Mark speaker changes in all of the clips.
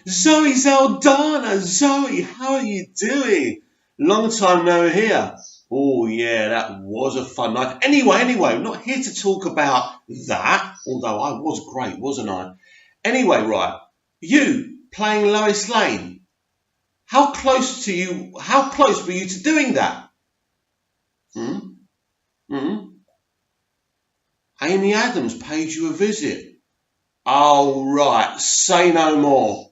Speaker 1: Zoe Zaldana, Zoe, how are you doing? Long time no hear. Oh yeah, that was a fun night. Anyway, I'm not here to talk about that, although I was great, wasn't I? Anyway, right, you playing Lois Lane. How close were you to doing that? Hmm? Hmm? Amy Adams paid you a visit. Oh right, say no more.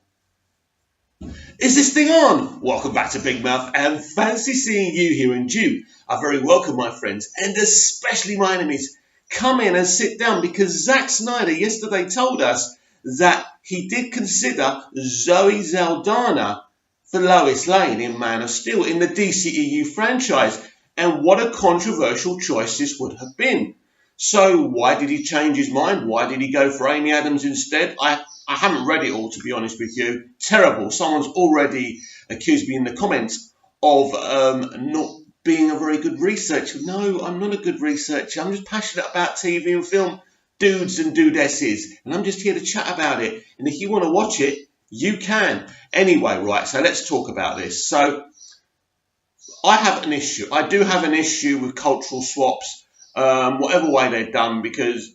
Speaker 1: Is this thing on? Welcome back to Big Mouth and fancy seeing you here, and you are very welcome, my friends, and especially my enemies. Come in and sit down because Zack Snyder yesterday told us that he did consider Zoe Zaldana for Lois Lane in Man of Steel in the dceu franchise, and what a controversial choice this would have been. So why did he change his mind? Why did he go for Amy Adams instead? I haven't read it all, to be honest with you. Terrible. Someone's already accused me in the comments of not being a very good researcher. No, I'm not a good researcher. I'm just passionate about TV and film, dudes and dudesses, and I'm just here to chat about it. And if you want to watch it, you can. Anyway, right, so let's talk about this. So I have an issue. I do have an issue with cultural swaps, whatever way they're done, because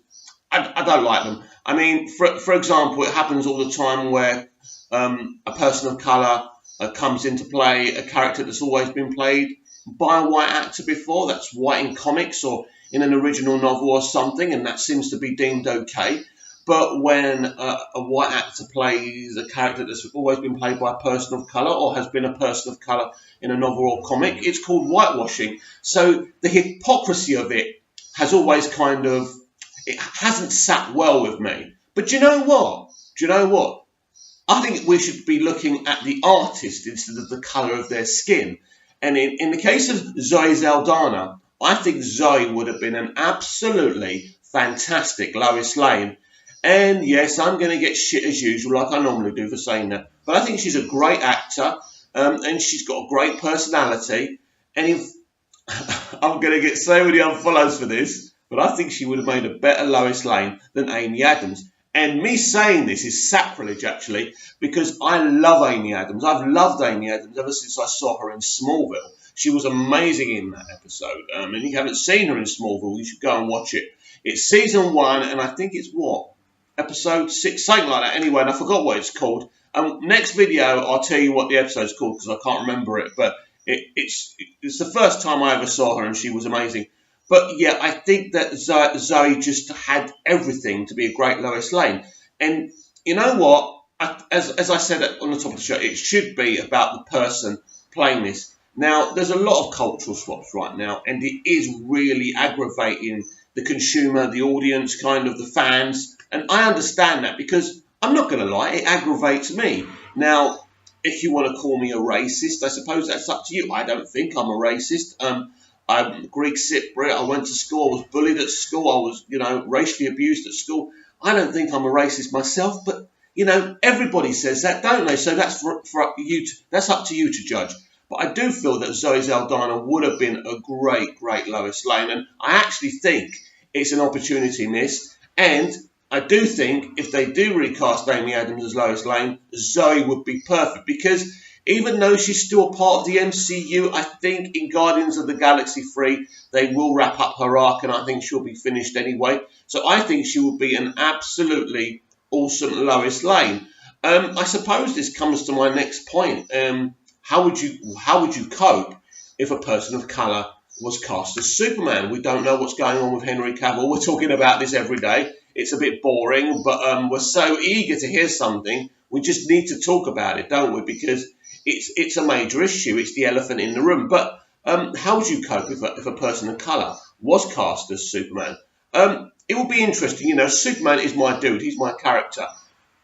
Speaker 1: I don't like them. I mean, for example, it happens all the time where a person of colour comes into play a character that's always been played by a white actor before. That's white in comics or in an original novel or something, and that seems to be deemed okay. But when a white actor plays a character that's always been played by a person of colour or has been a person of colour in a novel or comic, it's called whitewashing. So the hypocrisy of it has always it hasn't sat well with me. But do you know what? I think we should be looking at the artist instead of the colour of their skin. And in the case of Zoe Zaldana, I think Zoe would have been an absolutely fantastic Lois Lane. And yes, I'm going to get shit as usual, like I normally do for saying that. But I think she's a great actor, and she's got a great personality. And if I'm going to get so many unfollows for this, but I think she would have made a better Lois Lane than Amy Adams. And me saying this is sacrilege, actually, because I love Amy Adams. I've loved Amy Adams ever since I saw her in Smallville. She was amazing in that episode. And if you haven't seen her in Smallville, you should go and watch it. It's season 1, and I think it's episode 6, something like that. Anyway, and I forgot what it's called. Next video, I'll tell you what the episode's called because I can't remember it. But it's the first time I ever saw her, and she was amazing. But yeah, I think that Zoe just had everything to be a great Lois Lane. And you know what? As I said on the top of the show, it should be about the person playing this. Now, there's a lot of cultural swaps right now, and it is really aggravating the consumer, the audience, the fans. And I understand that because I'm not going to lie, it aggravates me. Now, if you want to call me a racist, I suppose that's up to you. I don't think I'm a racist. I'm Greek Cypriot. I went to school. I was bullied at school. I was, racially abused at school. I don't think I'm a racist myself, but everybody says that, don't they? So that's for you. That's up to you to judge. But I do feel that Zoe Zaldana would have been a great Lois Lane, and I actually think it's an opportunity missed. And I do think if they do recast Amy Adams as Lois Lane, Zoe would be perfect because even though she's still a part of the MCU, I think in Guardians of the Galaxy 3, they will wrap up her arc, and I think she'll be finished anyway. So I think she will be an absolutely awesome Lois Lane. I suppose this comes to my next point. How would you cope if a person of colour was cast as Superman? We don't know what's going on with Henry Cavill. We're talking about this every day. It's a bit boring, but we're so eager to hear something. We just need to talk about it, don't we? Because it's a major issue. It's the elephant in the room. But how would you cope if a person of colour was cast as Superman? It would be interesting. Superman is my dude. He's my character.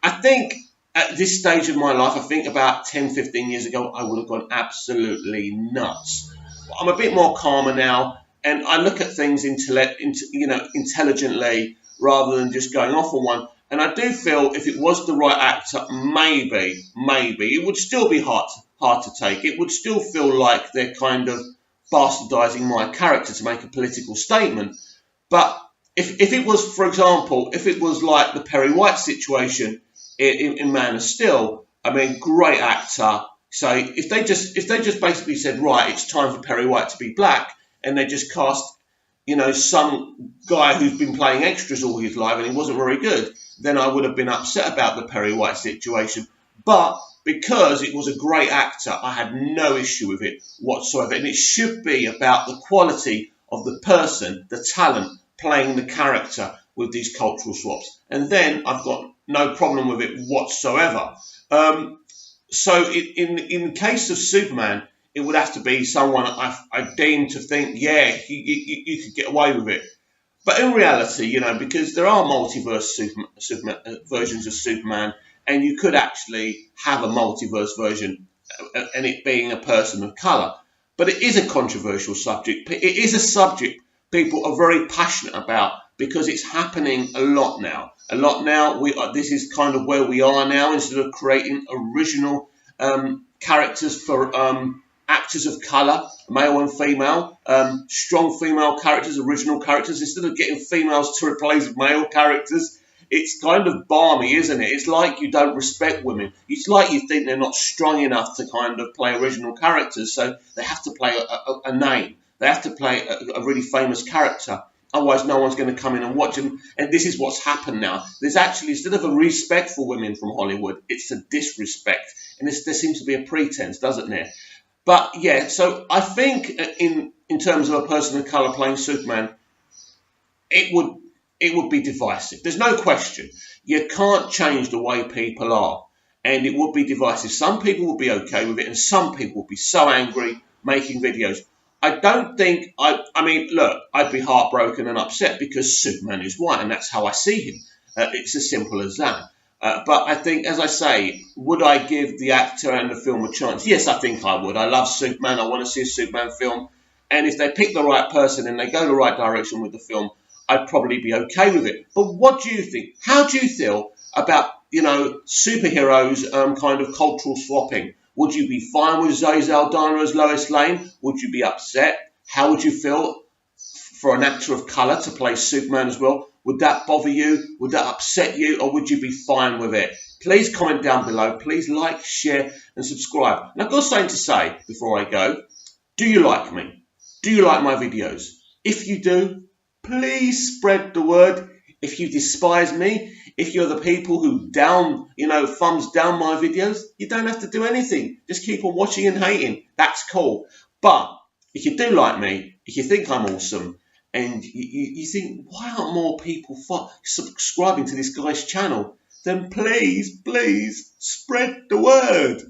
Speaker 1: I think at this stage of my life, I think about 10, 15 years ago, I would have gone absolutely nuts. But I'm a bit more calmer now, and I look at things intelligently rather than just going off on one. And I do feel if it was the right actor, maybe it would still be hard to take. It would still feel like they're kind of bastardizing my character to make a political statement. But if it was, for example, if it was like the Perry White situation in Man of Steel, I mean, great actor. So if they just basically said, right, it's time for Perry White to be black, and they just cast, some guy who's been playing extras all his life and he wasn't very good, then I would have been upset about the Perry White situation. But because it was a great actor, I had no issue with it whatsoever. And it should be about the quality of the person, the talent, playing the character with these cultural swaps. And then I've got no problem with it whatsoever. So in case of Superman, it would have to be someone I deem to think, yeah, you could get away with it. But in reality, because there are multiverse versions of Superman, and you could actually have a multiverse version and it being a person of colour. But it is a controversial subject. It is a subject people are very passionate about because it's happening a lot now. This is kind of where we are now. Instead of creating original characters for actors of colour, male and female, strong female characters, original characters, instead of getting females to replace male characters, it's kind of balmy, isn't it? It's like you don't respect women. It's like you think they're not strong enough to kind of play original characters, so they have to play a name. They have to play a really famous character. Otherwise, no one's going to come in and watch them. And this is what's happened now. There's actually, instead of a respect for women from Hollywood, it's a disrespect. And there seems to be a pretense, doesn't there? But yeah, so I think in terms of a person of colour playing Superman, it would be divisive. There's no question. You can't change the way people are. And it would be divisive. Some people will be okay with it, and some people will be so angry making videos. I don't think, I mean, look, I'd be heartbroken and upset because Superman is white, and that's how I see him. It's as simple as that. But I think, as I say, would I give the actor and the film a chance? Yes, I think I would. I love Superman. I want to see a Superman film. And if they pick the right person and they go the right direction with the film, I'd probably be okay with it. But what do you think? How do you feel about, superheroes kind of cultural swapping? Would you be fine with Zoe Zaldana as Lois Lane? Would you be upset? How would you feel for an actor of colour to play Superman as well? Would that bother you? Would that upset you? Or would you be fine with it? Please comment down below. Please like, share and subscribe. And I've got something to say before I go. Do you like me? Do you like my videos? If you do, please spread the word. If you despise me, if you're the people who thumbs down my videos, you don't have to do anything. Just keep on watching and hating. That's cool. But if you do like me, if you think I'm awesome, and you think, why aren't more people subscribing to this guy's channel, then please, please spread the word.